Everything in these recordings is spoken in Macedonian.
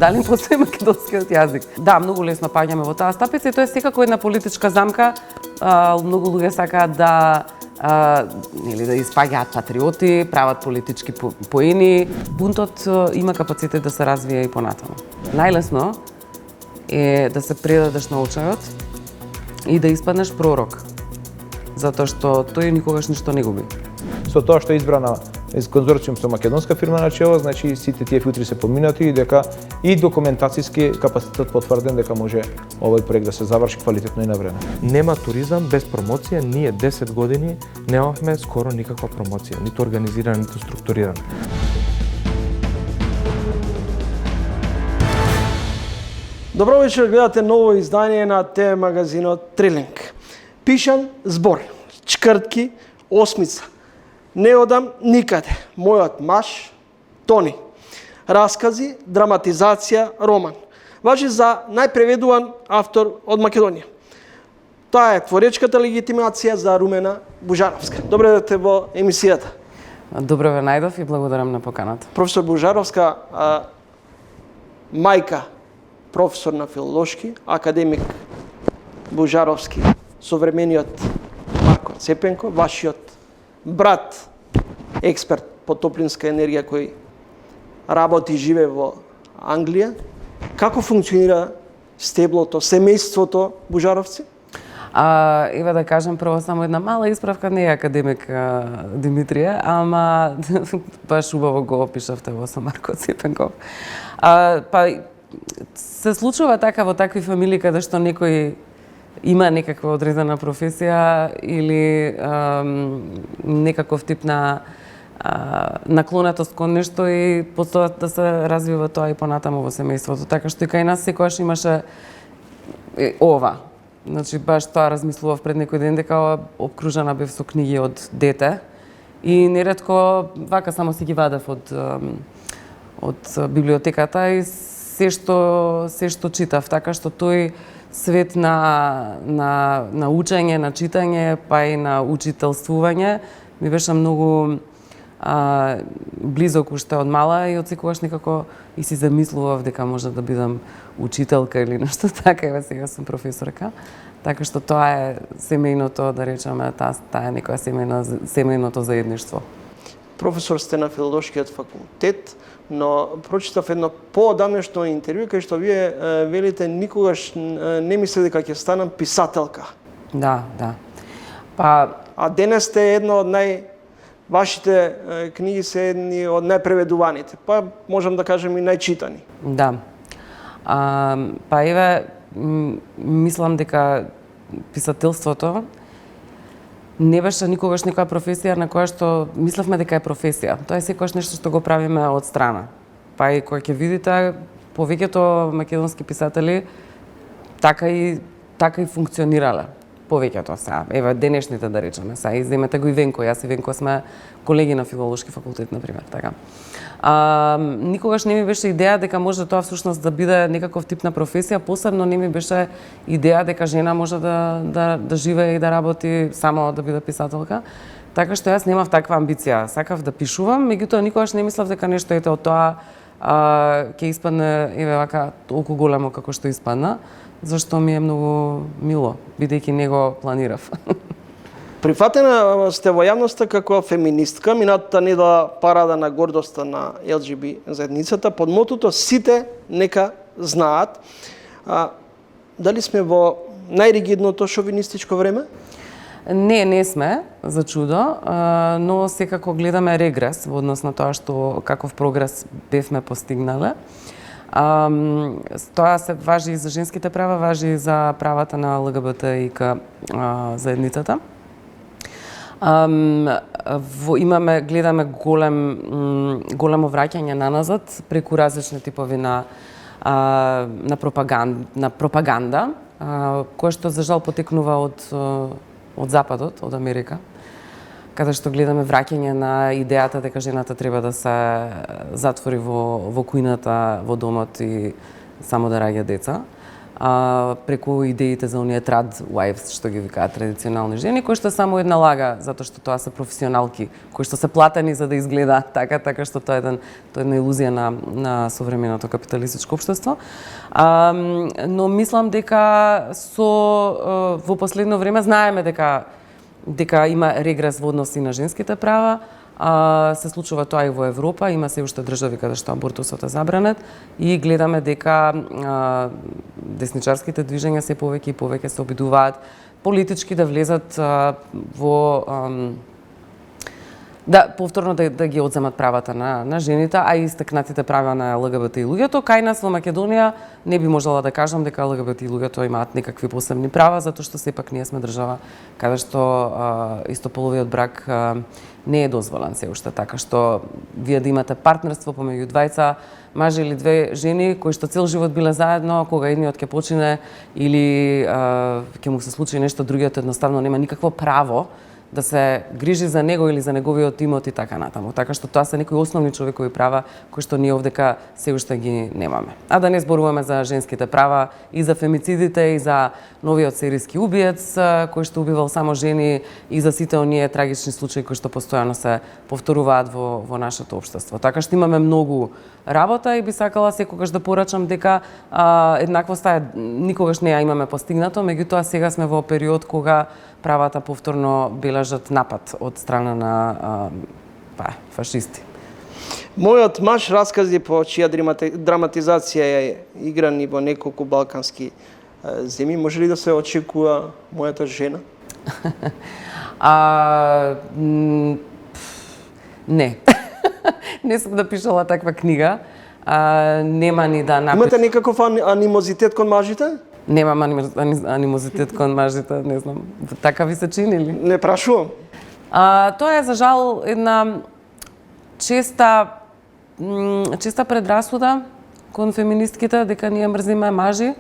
Дали постои македонскиот јазик? Да, многу лесно паѓаме во таа стапица и тоа е секако една политичка замка. Многу луѓе сакаат да да испаѓаат патриоти, прават политички поени. Бунтот има капацитет да се развие и понатаму. Најлесно е да се предадеш на очајот и да испаднеш пророк, затоа што тој никогаш ништо не губи. Со тоа што е избрана из конзорциум со македонска фирма на чело, значи сите тие филтри се поминати и дека и документацијски капацитет потврден дека може овој проект да се заврши квалитетно и на време. Нема туризам без промоција. Ние 10 години немавме скоро никаква промоција, ниту организирана, ниту структурирана. Добро вечер, гледате ново издание на ТВ магазинот Трилинг. Пишан збор, чкртки, осмица. Не одам никаде. Мојот маж, Тони. Раскази, драматизација, роман. Важи за најпреведуван автор од Македонија. Тоа е творечката легитимација за Румена Бужаровска. Добре дојдете во емисијата. Добро ве најдов и благодарам на поканата. Професор Бужаровска, мајка, професор на филолошки, академик Бужаровски, современиот Марко Цепенко, вашиот брат, експерт по топлинска енергија кој работи и живее во Англија. Како функционира стеблото, семејството Бужаровци? Еве да кажем прво само една мала исправка, не е академик Димитрија, ама баш убаво го опишавте во со Марко Цепенков. Па се случува така во такви фамилии каде што некој има некаква одредена професија или некаков тип на наклонетост кон нешто и потоа да се развива тоа и понатаму во семејството. Така што и кај нас секогаш имаше ова. Значи баш тоа размислував пред некој ден дека обкружена бев со книги од дете и неретко вака само си ги вадев од библиотеката и се што читав, така што тој свет на учење, на читање, па и на учителствување ми беше многу близок уште од мала и од секогаш некако и си замислував дека може да бидам учителка или нешто така, еве сега сум професорка. Така што тоа е семејното, да речеме, таа е некоја семејното заедништво. Професор сте на филолошкиот факултет, но прочитав едно поодамнешно интервју кај што вие велите никогаш не мислите дека ќе станам писателка. Да. А денес сте едно од вашите книги се едни од најпреведуваните, па можам да кажем и најчитани. Да. Па еве, мислам дека писателството не беше никогаш некоја професија на која што мислевме дека е професија. Тоа е секогаш нешто што го правиме од страна. Па и кога ќе видите, повеќето македонски писатели така и функционирале. Повеќето се. Еве денешните да речеме, са и земете го и Венко, јас и Венко сме колеги на филолошки факултет на пример, така. Никогаш не ми беше идеја дека може тоа всушност да биде некаков тип на професија, посебно не ми беше идеја дека жена може да живее и да работи само да биде писателка. Така што јас немав таква амбиција. Сакав да пишувам, меѓутоа никогаш не мислев дека нешто ете од тоа ќе испадне еве вака толку големо како што испадна, зашто ми е многу мило, бидејќи не го планирав. Прифатена сте во јавноста како феминистка, минатата недела парада на гордоста на ЛГБ заедницата под мотото "Сите нека знаат". Дали сме во најригидното шовинистичко време? Не сме, за чудо, но секако гледаме регрес во однос на тоа што каков прогрес бевме постигнале. Тоа се важи и за женските права, важи и за правата на ЛГБТИК заедницата. Гледаме големо враќање наназад преку различни типови на пропаганда, која што за жал потекнува од Западот, од Америка, каде што гледаме враќање на идејата дека жената треба да се затвори во кујната, во домот и само да раѓа деца. преку идеите за оние trad wives, што ги викаат традиционални жени, кои што само една лага, затоа што тоа се професионалки, кои што се платени за да изгледаат така што тоа е една илузија на современото капиталистичко општество. Но мислам дека во последно време знаеме дека има регрес во односи на женските права. Се случува тоа и во Европа, има се уште држави каде што абортусот е забранет и гледаме дека десничарските движења се повеќе и повеќе се обидуваат политички да влезат во повторно да ги одземат правата на жените, а и истакнатите права на ЛГБТ луѓето. Кај нас во Македонија не би можела да кажам дека ЛГБТ луѓето имаат некакви посебни права, затоа што сепак ние сме држава каде што истополовиот брак не е дозволен се уште, така што вие да имате партнерство помеѓу двајца мажи или две жени кои што цел живот биле заедно, кога едниот ќе почине или ќе му се случи нешто, другиот едноставно нема никакво право да се грижи за него или за неговиот имот и така натаму. Така што тоа се некои основни човекови права кои што ние овдека се уште ги немаме. А да не зборуваме за женските права и за фемицидите и за новиот серијски убиец кој што убивал само жени и за сите оние трагични случаи кои што постојано се повторуваат во нашето општество. Така што имаме многу работа и би сакала секогаш да порачам дека еднаквоста никогаш не ја имаме постигнато, меѓутоа сега сме во период кога правата повторно бележат напад од страна на фашисти. Мојот маж раскази по чија драматизација е играни во неколку балкански земји. Може ли да се очекува мојата жена? Не. Не сум напишала таква книга. Нема ни да напишам. Имате некаков анимозитет кон мажите? Немам анимозитет кон мажите, не знам. Така ви се чини ли? Не прашувам. Тоа е за жал една честа предрасуда кон феминистките дека ние мрзиме мажи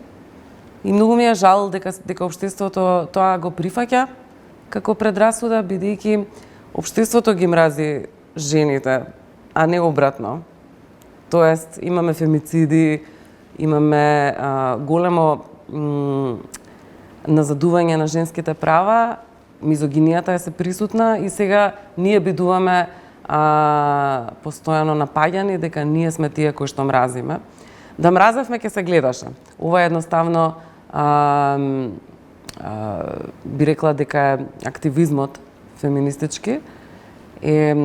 и многу ми е жал дека општеството тоа го прифаќа како предрасуда, бидејќи општеството ги мрази жените, а не обратно. Тоест имаме фемициди, имаме големо назадување на женските права, мизогинијата е се присутна и сега ние бидуваме постојано напаѓани дека ние сме тие кои што мразиме. Да мразевме ќе се гледаше. Ова едноставно би рекла дека активизмот феминистички е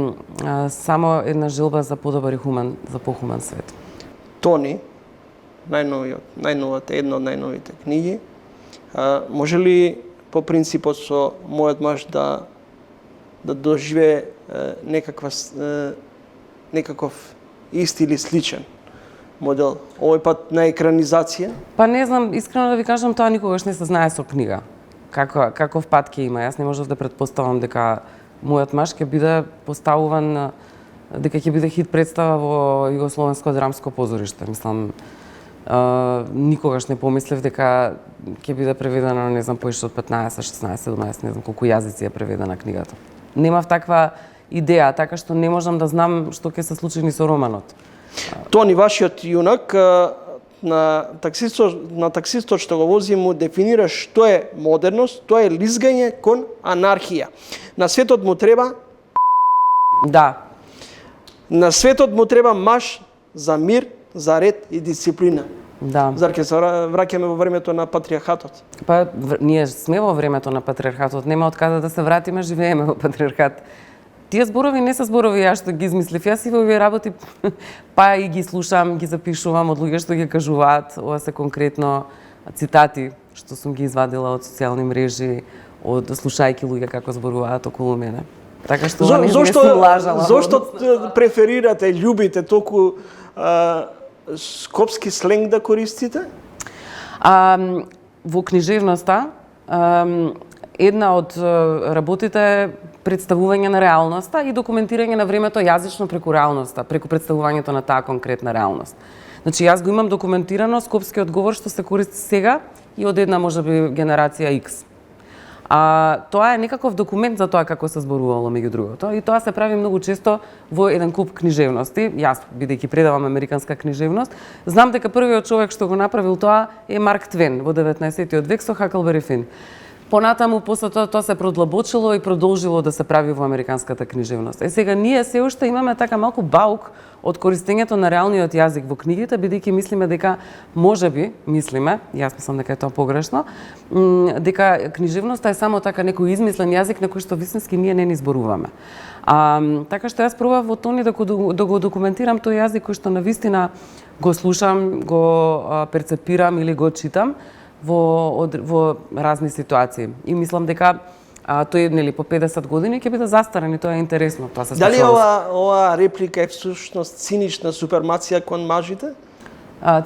само една желба за подобар и за похуман свет. Тони, најновата, една од најновите книги, може ли по принципот со мојот маж да доживее некаков ист или сличен модел, овој пат на екранизација? Па не знам, искрено да ви кажам, тоа никогаш не се знае со книга. Каков пат ќе има. Јас не можев да претпоставам дека мојот маж ќе биде поставуван, дека ќе биде хит представа во Југословенско драмско позориште. Мислам, никогаш не помислев дека ќе биде преведена, не знам, поише од 15, 16, 17, не знам колку јазици е преведена книгата. Немав таква идеја, така што не можам да знам што ќе се случи ни со романот. Тони, вашиот јунак, на таксистот што го вози му дефинира што е модерност, тоа е лизгање кон анархија. На светот му треба Да. На светот му треба маж за мир, за ред и дисциплина. Да. Зар ќе се враќаме во времето на патриархатот? Па ние сме во времето на патриархатот, нема од каде да се вратиме, живееме во патриархат. Тие зборови не се зборови јас што ги измислив. Јас и во овие работи па и ги слушам, ги запишувам од луѓе што ги кажуваат. Ова се конкретно цитати што сум ги извадила од социјални мрежи, од слушајки луѓе како зборуваат околу мене. Така што не сум лажала. Зошто преферирате, љубите толку скопски сленг да користите? Во книжевноста една од работите е представување на реалноста и документирање на времето јазично преку реалноста, преку представувањето на таа конкретна реалност. Значи, јас го имам документирано скопскиот говор што се користи сега и од една можеби генерација X. Тоа е некаков документ за тоа како се зборувало меѓу другото. И тоа се прави многу често во еден куп книжевности. Јас, бидејќи предавам американска книжевност, знам дека првиот човек што го направил тоа е Марк Твен во 19. век со Хаклбери Фин. Понатаму, после тоа се продлабочило и продолжило да се прави во американската книжевност. Сега ние се уште имаме така малку баук од користењето на реалниот јазик во книгите, бидејќи мислиме дека можеби, јас мислам дека е тоа погрешно, дека книжевноста е само така некој измислен јазик на кој што вистински ние не ни зборуваме. Така што јас пробав во тони да го документирам тој јазик кој што навистина го слушам, го перцепирам или го читам во разни ситуации. И мислам дека тој нели по 50 години ќе биде застарен и тоа е интересно. Тоа се Дали ова реплика е всушност цинична супермација кон мажите?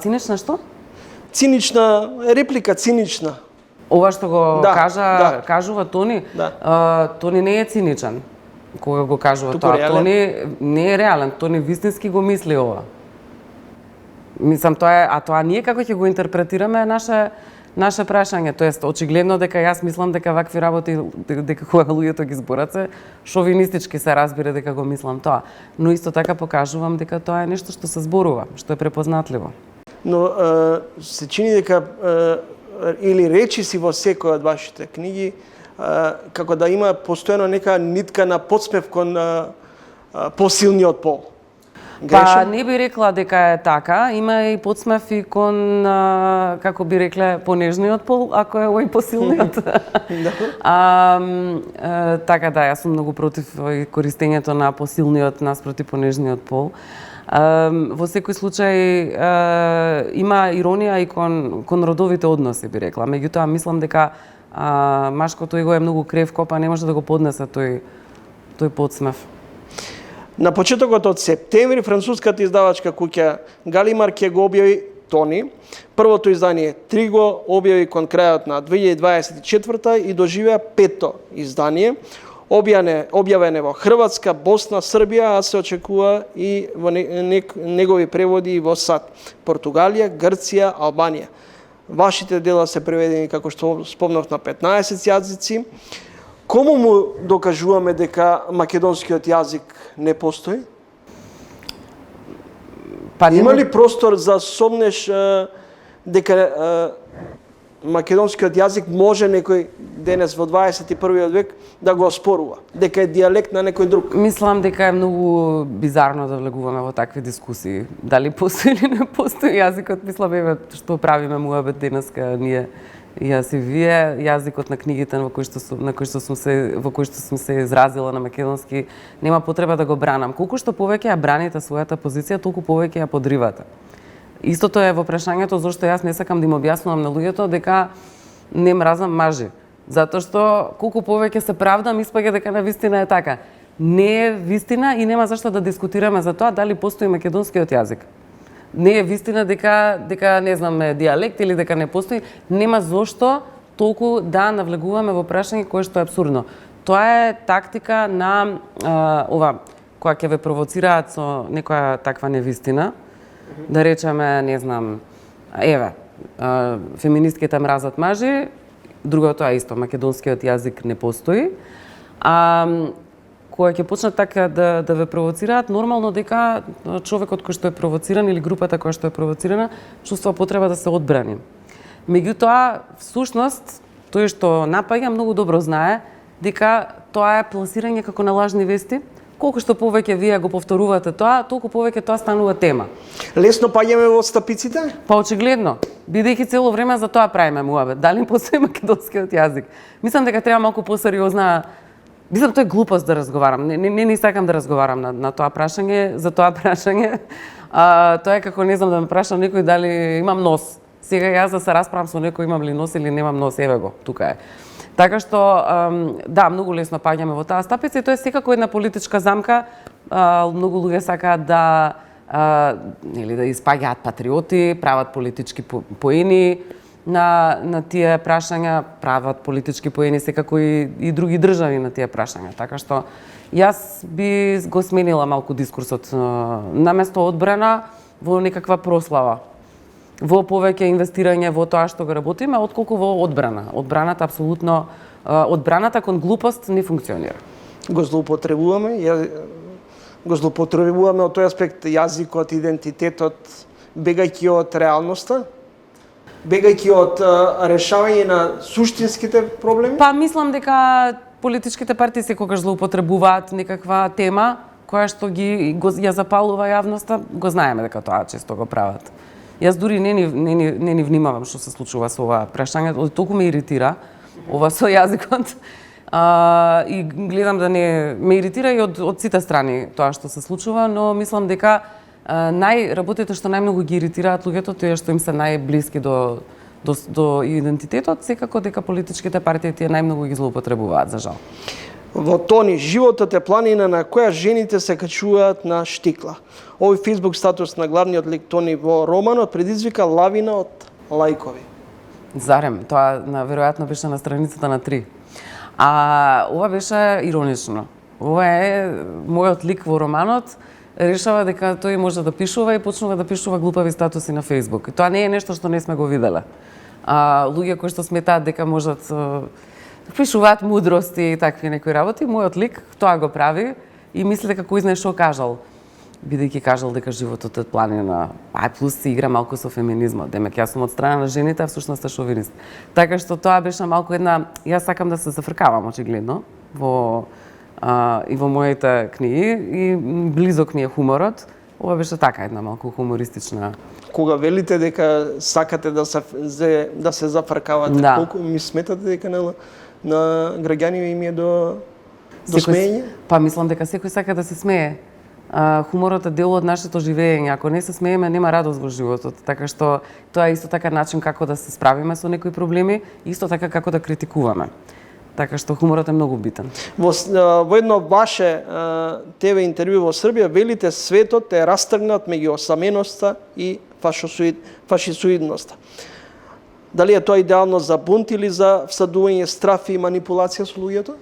Цинична што? Цинична реплика, цинична. Ова што го кажува Тони, Тони не е циничен кога го кажува тоа. Тони не е реален, Тони вистински го мисли ова. Мислам тоа е, тоа ние како ќе го интерпретираме наше прашање, тоест очигледно дека јас мислам дека вакви работи дека кога луѓето ги зборат се шовинистички се разбира дека го мислам тоа, но исто така покажувам дека тоа е нешто што се зборува, што е препознатливо. Но се чини дека или речиси во секој од вашите книги како да има постојано нека нитка на подсмев кон посилниот пол. Па не би рекла дека е така, има и подсмев и кон, како би рекле, понежниот пол, ако е овој посилниот. Така да, јас сум многу против користењето на посилниот наспроти понежниот пол. Во секој случај има иронија и кон родовите односи, би рекла. Меѓутоа, мислам дека машкото его е многу кревко, па не може да го поднесе тој подсмев. На почетокот од септември француската издавачка куќа Галимар ќе го објави Тони. Првото издание Три го објави кон крајот на 2024 и доживеа петто издание. Објавено во Хрватска, Босна, Србија, а се очекува и во негови преводи и во САД, Португалија, Грција, Албанија. Вашите дела се преведени, како што спомнав, на 15 јазици. Кому му докажуваме дека македонскиот јазик не постои? Има ли простор за сомнеш дека македонскиот јазик може некој денес во 21 век да го оспорува, дека е дијалект на некој друг? Мислам дека е многу бизарно да влегуваме во такви дискусии. Дали постои или не постои јазикот, мислам еве што правиме муабет денеска ние. Јас и вие, јазикот на книгите во кои што сум се изразила на македонски, нема потреба да го бранам. Колку што повеќе ја браните својата позиција, толку повеќе ја подривате. Истото е во прашањето зашто јас не сакам да им објаснувам на луѓето дека не мразам мажи. Затоа што колку повеќе се правдам, испаѓа дека навистина е така. Не е вистина и нема зашто да дискутираме за тоа дали постои македонскиот јазик. Не е вистина дека не знам дијалект или дека не постои, нема зошто толку да навлегуваме во прашање кое што е абсурдно. Тоа е тактика на која ќе ве провоцираат со некоја таква невистина, да речеме, не знам, еве, феминистките мразат мажи, другото е исто, македонскиот јазик не постои. Кога ќе почнат така да ве провоцираат, нормално дека човекот кој што е провоциран или групата која што е провоцирана чувствува потреба да се одбрани. Меѓутоа, всушност, тој што напаѓа многу добро знае дека тоа е пласирање како на лажни вести. Колку што повеќе вие го повторувате тоа, толку повеќе тоа станува тема. Лесно паѓаме во стапиците? Па очигледно, бидејќи цело време за тоа правиме муабет. Дали постои македонскиот јазик? Мислам дека треба малку посериозна. Мислам, тоа е глупост да разговарам. Не сакам да разговарам на тоа прашање, за тоа прашање. Тоа е како, не знам, да ме праша некој дали имам нос. Сега јас да се расправам со некој имам ли нос или немам нос, еве го, тука е. Така што, да, многу лесно паѓаме во таа стапица и тоа е секако една политичка замка. Многу луѓе сакаат да испаѓаат патриоти, прават политички поени на тие прашања, прават политички поени секако и други држави на тие прашања. Така што јас би го сменила малку дискурсот наместо одбрана во некаква прослава. во повеќе инвестирање во тоа што го работиме, отколку во одбрана. Одбраната апсолутно, одбраната кон глупост не функционира. Го злоупотребуваме, од тој аспект јазикот, идентитетот, бегајќи од реалноста, бегајќи од решавање на суштинските проблеми? Па мислам дека политичките партии секогаш злоупотребуваат некаква тема која што ја запалува јавноста, го знаеме дека тоа често го прават. Јас дури не ни внимавам што се случува со ова прашање, толку ме иритира ова со јазикот. И гледам да не ме иритира и од сите страни тоа што се случува, но мислам дека работите што најмногу ги иритираат луѓето, тоа што им се најблиски до идентитетот, секако дека политичките партии тие најмногу ги злоупотребуваат, за жал. Во Тони, животот е планина на која жените се качуваат на штикла. Овој фејсбук статус на главниот лик Тони во романот предизвика лавина од лајкови. Зарем, тоа веројатно беше на страницата на 3. А ова беше иронично. Ова е мојот лик во романот, решава дека тој може да пишува и почнува да пишува глупави статуси на Facebook. И тоа не е нешто што не сме го виделе. Луѓе кои што сметаат дека можат пишуваат мудрости и такви некои работи, мојот лик тоа го прави и мисли дека кој знае што кажал, бидејќи кажал дека животот е планина. Плюс се игра малку со феминизмот. Демек јас сум од страна на жените, а всушност е шовинист. Така што тоа беше малку една, јас сакам да се зафркавам очигледно и во моите книги и близок ми е хуморот. Ова беше така една малку хумористична. Кога велите дека сакате да се зафркавате, Да. колку ми сметате дека на граѓани им е до смеење? Па мислам дека секој сака да се смее. Хуморот е дел од нашето живење. Ако не се смееме, нема радост во животот. Така што тоа е исто така начин како да се справиме со некои проблеми, исто така како да критикуваме. Така што хуморот е многу битен. Во едно ваше ТВ интервју во Србија велите светот е растргнат меѓу осаменоста и фашисоидноста. Дали е тоа идеално за бунт или за всадување страф и манипулација со луѓето?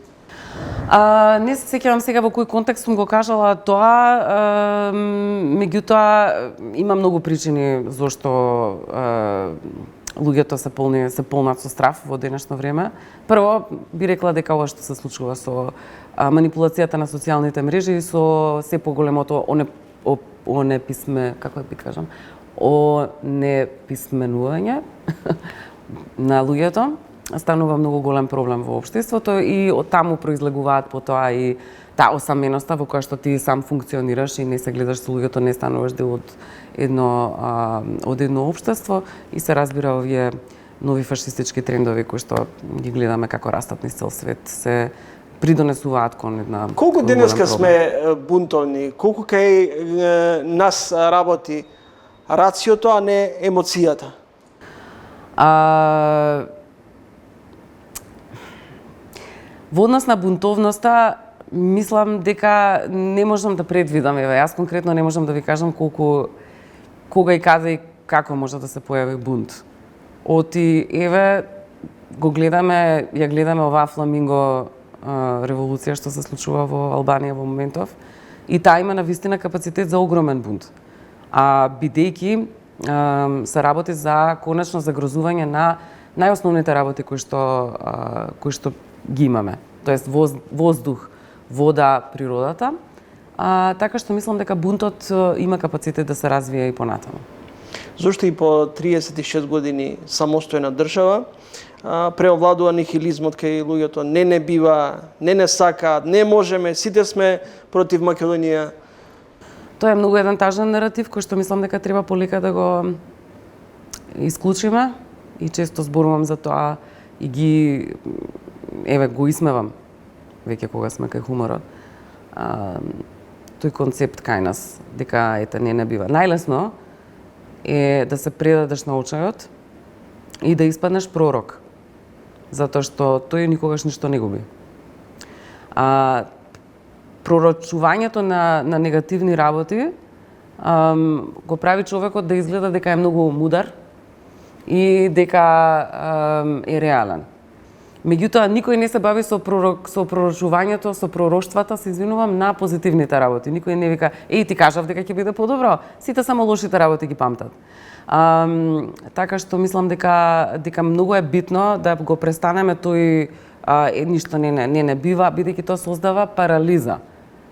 Не се сеќавам сега во кој контекст сум го кажала тоа, меѓутоа има многу причини зошто луѓето се полнат со страф во денешно време. Прво, би рекла дека ова што се случува со манипулацијата на социјалните мрежи и со се поголемото онеписменување на луѓето, станува многу голем проблем во општеството и од таму произлегуваат потоа и таа осаменоста во која што ти сам функционираш и не се гледаш со луѓето, не стануваш дел од едно општество и се разбира овие нови фашистички трендови кои што ги гледаме како растат низ цел свет се придонесуваат кон една. Колку денеска сме бунтовни? Колку кај нас работи рациото, а не емоцијата? Во однос на бунтовноста, мислам дека не можам да предвидам, јас конкретно не можам да ви кажам кога и каде и како може да се појави бунт. Ја гледаме оваа фламинго револуција што се случува во Албанија во моментов и таа има навистина капацитет за огромен бунт. Бидејќи се работи за конечно загрозување на најосновните работи кои што ги имаме, тоест воздух, вода, природата, така што мислам дека бунтот има капацитет да се развие и понатаму. Зошто и по 36 години самостојна држава преовладува нихилизмот кај луѓето, не бива, не сакаат, не можеме, сите сме против Македонија? Тоа е многу еден тажен наратив кој што мислам дека треба полека да го исклучиме и често зборувам за тоа и го исмевам веќе кога сме кај хуморот. Тој концепт кај нас дека не бива. Најлесно е да се предадеш на очајот и да испаднеш пророк, затоа што тој никогаш ништо не губи. Пророчувањето на негативни работи го прави човекот да изгледа дека е многу мудар и дека е реален. Меѓутоа, никој не се бави со пророчувањето, со пророштвата, се извинувам, на позитивните работи. Никој не вика, ти кажав дека ќе биде подобро, сите само лошите работи ги памтат. Така што мислам дека многу е битно да го престанеме тој ништо не бива, бидејќи тоа создава парализа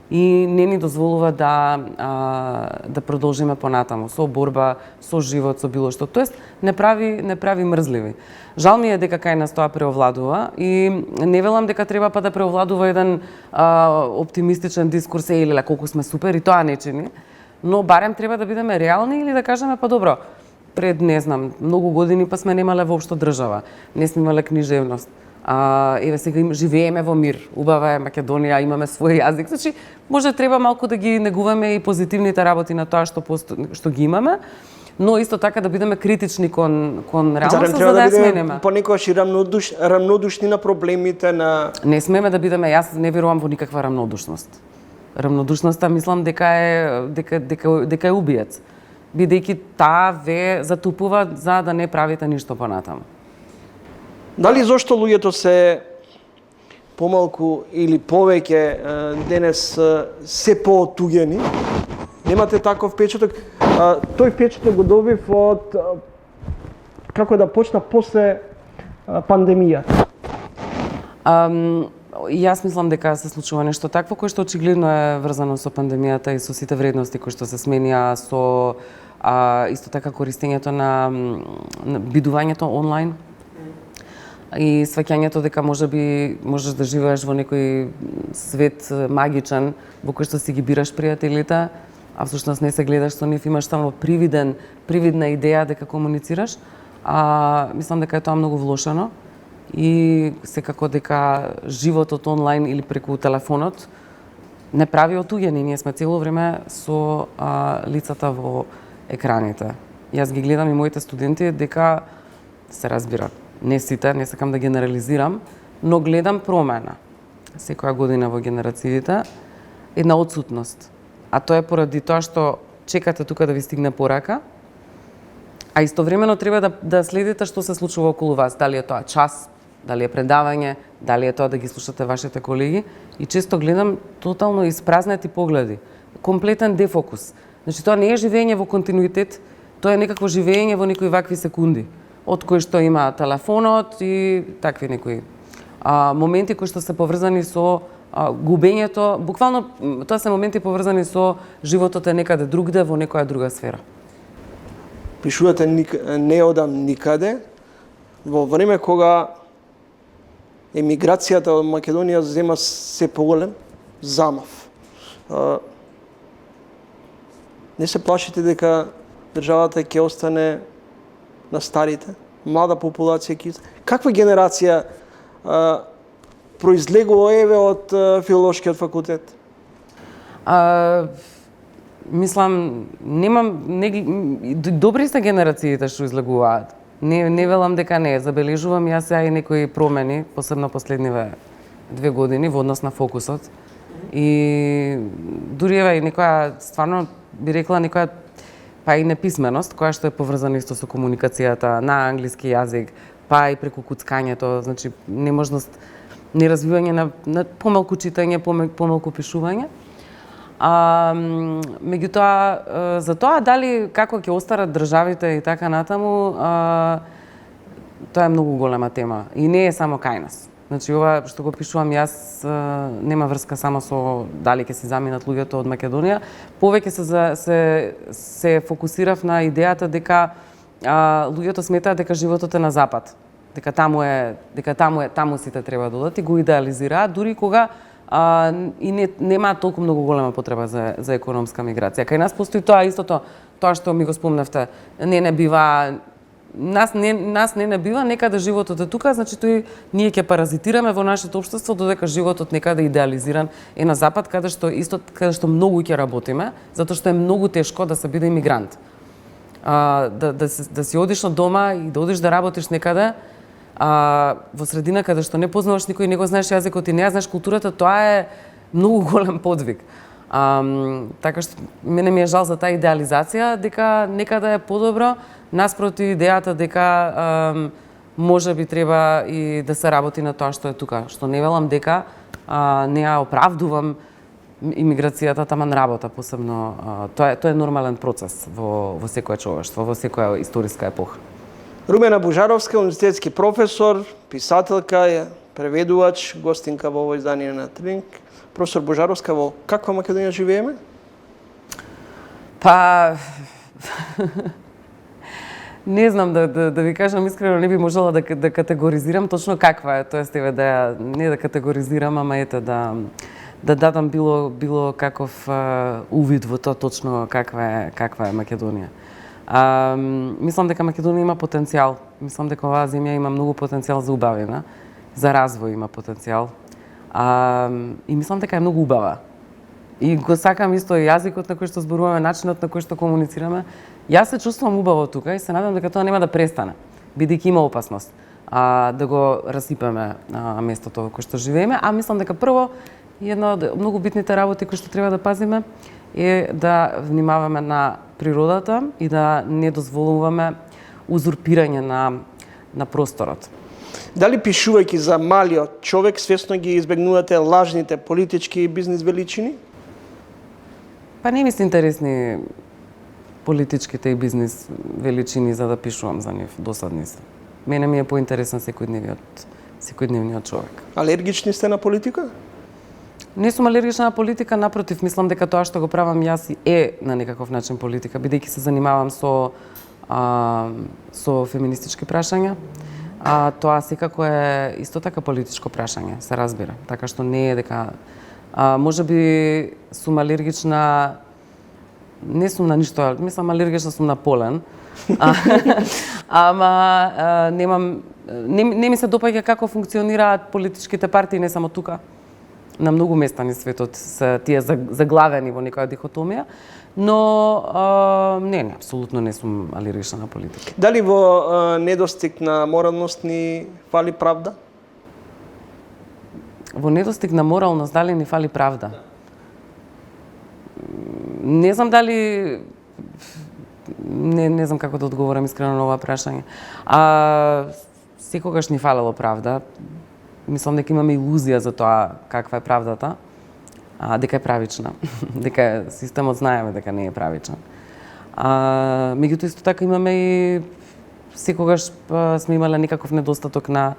и не ни дозволува да продолжиме понатаму со борба, со живот, со било што. Тоест не прави мрзливи. Жал ми е дека кај нас тоа преовладува и не велам дека треба па да преовладува еден оптимистичен дискурс или колку сме супер и тоа не чини, но барем треба да бидеме реални или да кажеме па добро, пред не знам, многу години па сме немале воопшто држава, не сме имале книжевност. Еве сега живееме во мир, убава е Македонија, имаме свој јазик, значи може треба малку да ги негуваме и позитивните работи на тоа што ги имаме, но исто така да бидеме критични кон реалноста за да ја сменеме. Понекогаш и рамнодушни на проблемите на... Не смеме да бидеме, јас не верувам во никаква рамнодушност. Рамнодушноста мислам дека е убиец, бидејќи таа ве затупува за да не правите ништо понатаму. Дали зошто луѓето се помалку или повеќе денес се поотуѓени? Немате таков впечаток? Тој впечаток го добив од како да почна после пандемијата. Јас мислам дека се случува нешто такво кое што очигледно е врзано со пандемијата и со сите вредности кои што се сменија со исто така користењето на бидувањето онлайн и сваќањето дека можеш да живееш во некој свет магичен во кој што си ги бираш пријателите, а всушност не се гледаш со нив, имаш само привидна идеја дека комуницираш. Мислам дека е тоа многу влошено и секако дека животот онлайн или преку телефонот не прави отуѓени. Ние сме цело време со лицата во екраните. Јас ги гледам и моите студенти дека се разбира. Не сите, не сакам да генерализирам, но гледам промена секоја година во генерациите, една отсутност. А тоа е поради тоа што чекате тука да ви стигне порака, а истовремено треба да следите што се случува околу вас, дали е тоа час, дали е предавање, дали е тоа да ги слушате вашите колеги, и често гледам тотално испразнети погледи, комплетен дефокус. Значи тоа не е живење во континуитет, тоа е некакво живење во некои вакви секунди, од кои што има телефонот и такви некои моменти кои што се поврзани со губењето, буквално тоа се моменти поврзани со животот е некаде другде во некоја друга сфера. Пишувате не одам никаде, во време кога емиграцијата од Македонија зема се поголем замав. Не се плашите дека државата ќе остане на старите, млада популација ќе... Каква генерација произлегува еве од филолошкиот факултет? Мислам, добри се генерациите што излегуваат. Не велам дека не, забележувам јас и некои промени, посебно последниве 2 години во однос на фокусот. И дури еве и некоја, стварно би рекла некоја па и неписменост, која што е поврзана исто со комуникацијата на англиски јазик, па и преку куцкањето, значи неможност, неразвивање на помалку читање, помалку пишување. Меѓутоа, за тоа дали како ќе остарат државите и така натаму, тоа е многу голема тема и не е само кај нас. Значи ова што го пишувам јас нема врска само со дали ќе се заминат луѓето од Македонија, повеќе се фокусирав на идејата дека луѓето сметаат дека животот е на запад, дека таму сите треба да одат и го идеализираат, дури кога и нема толку многу голема потреба за економска миграција. Кај нас постои тоа истото, тоа што ми го спомнавте, не бива нас не бива, некаде животот е тука, значи ние ќе паразитираме во нашето општество, додека животот некаде идеализиран е на запад, каде што многу ќе работиме, затоа што е многу тешко да се биде имигрант. Да си одиш од дома и да одиш да работиш некаде, во средина каде што не познаваш никој, не го знаеш јазикот и не ја знаеш културата, тоа е многу голем подвиг. Така што мене ми е жал за таа идеализација, дека некаде е подобро, наспроти идејата дека може би треба и да се работи на тоа што е тука. Што не велам дека не ја оправдувам имиграцијата таман работа, посебно тоа е нормален процес во секое човештво, во секоја историска епоха. Румена Божаровска, универзитетски професор, писателка, преведувач, гостинка во ово издание на Трилинг. Професор Божаровска, во каква Македонија живееме? Па не знам да ви кажам искрено, не би можела да категоризирам точно каква е, тоест еве не да категоризирам, ама ете да дадам било каков увид во тоа точно каква е Македонија. Мислам дека Македонија има потенцијал. Мислам дека оваа земја има многу потенцијал за убавина, за развој има потенцијал. И мислам дека е многу убава. И го сакам исто јазикот на кој што зборуваме, начинот на кој што комуницираме. Јас се чувствувам убаво тука и се надам дека тоа нема да престане, бидејќи има опасност да го расипеме местото кој што живееме. Мислам дека прво една од многу битните работи кои што треба да пазиме е да внимаваме на природата и да не дозволуваме узурпирање на просторот. Дали пишувајќи за малиот човек свесно ги избегнувате лажните политички и бизнис величини? Па не ми се интересни политичките и бизнис величини за да пишувам за нив, досадни се. Мене ми е поинтересен секојдневниот човек. Алергични сте на политика? Не сум алергична на политика, напротив, мислам дека тоа што го правам јас е на некаков начин политика, бидејќи се занимавам со феминистички прашања. Тоа секако е исто така политичко прашање, се разбира. Така што не е дека можеби сум алергична, не сум на ништо, мислам алергична сум на полен. Ама не ми се допаѓа како функционираат политичките партии не само тука. На многу места на светот се тие заглавени во некоја дихотомија, но не, апсолутно не сум алергична на политика. Дали во недостиг на моралност ни фали правда? Во недостиг на моралност дали ни фали правда? Не знам дали не знам како да одговорам искрено на ова прашање. Секогаш ни фалело правда. Мислам дека имаме илузија за тоа каква е правдата, дека е правична, дека системот знаеме дека не е правичен. Меѓутоа исто така имаме и секогаш сме имале некаков недостаток на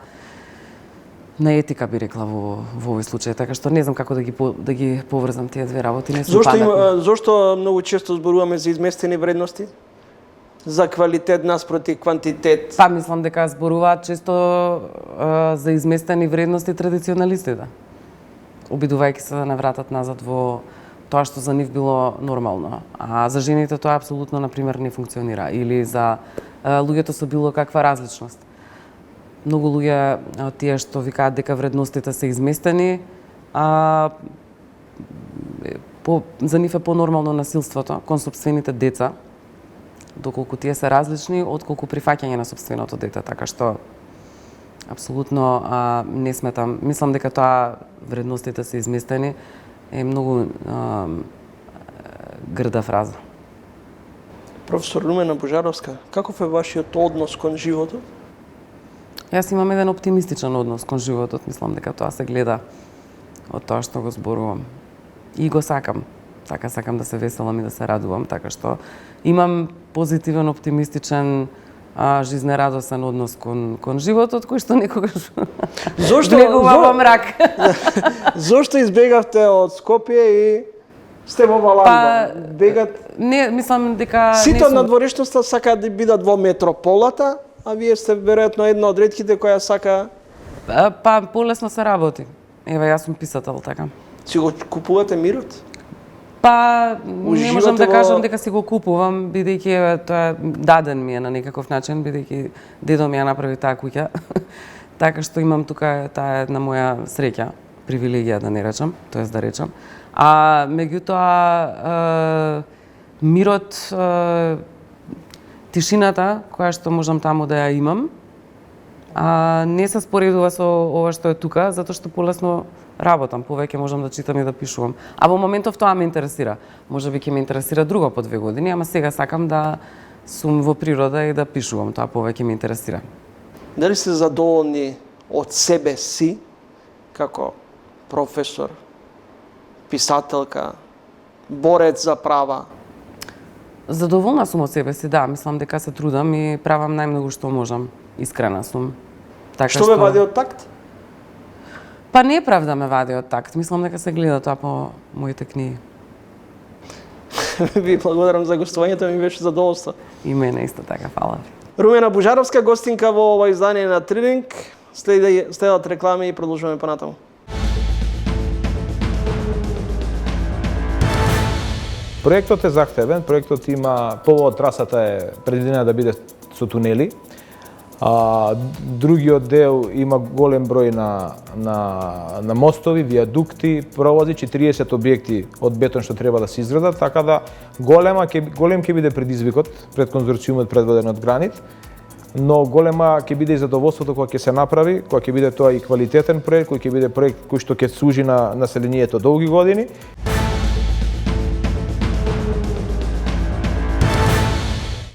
етика, би рекла во овој случај, така што не знам како да ги поврзам тие две работи, не сум паметна. Зошто многу често зборуваме за изместени вредности? За квалитет наспроти квантитет? Мислам дека зборуваат често за изместени вредности традиционалистите, обидувајќи се да не вратат назад во тоа што за нив било нормално. А за жените тоа апсолутно, например, не функционира. Или за луѓето со било каква различност. Многу луѓе тие што викаат дека вредностите се изместени, за нив е понормално насилството кон сопствените деца, доколку тие се различни, отколку прифаќање на сопственото дете, така што апсолутно не сметам. Мислам дека тоа вредностите се изместени е многу грда фраза. Професор Румена Божаровска, каков е вашиот однос кон животот? Јас имам еден оптимистичен однос кон животот, мислам дека тоа се гледа од тоа што го зборувам. И го сакам. Така сакам да се веселам и да се радувам, така што имам позитивен, оптимистичен, жизнерадосен однос кон животот, кој што некогаш влегува во мрак. Зошто избегавте од Скопје и сте во Валанда? Не, мислам дека сите од надворешноста сакаат да бидат во метрополата, а вие сте веројатно една од ретките која сака... Полесно се работи. Еве, јас сум писател, така. Си го купувате мирот? Не можам да кажам дека си го купувам, бидејќи тоа даден ми е на некаков начин, бидејќи дедо ми ја направи таа куќа. Така што имам тука таа една моја среќа, привилегија да не речам, тоест да речам. Меѓутоа мирот, тишината која што можам таму да ја имам, не се споредува со ова што е тука, затоа што полесно работам, повеќе можам да читам и да пишувам. А во моментов тоа ме интересира. Можеби ќе ме интересира друго по 2 години, ама сега сакам да сум во природа и да пишувам, тоа повеќе ме интересира. Дали сте задоволни од себе си, како професор, писателка, борец за права. Задоволна сум од себе си, да, мислам дека се трудам и правам најмногу што можам. Искрена сум. Така Што ме вади од такт? Па неправда ме вади од такт. Мислам дека се гледа тоа по моите книги. Ви благодарам за гостувањето, ми беше задоволство. И мене исто така, фала. Румена Бужаровска, гостинка во ова издание на Трилинг. Следат реклами и продолжуваме понатаму. Проектот е захтевен, проектот има повод трасата е предвидена да биде со тунели. Другиот дел има голем број на мостови, виадукти, провози, 40 објекти од бетон што треба да се изградат, така да голем ќе биде предизвикот пред конзорциумот предводен од Гранит, но голема ќе биде и задоволството кога ќе се направи, кога ќе биде тоа и квалитетен проект, кој ќе биде проект кој што ќе служи на населението долги години.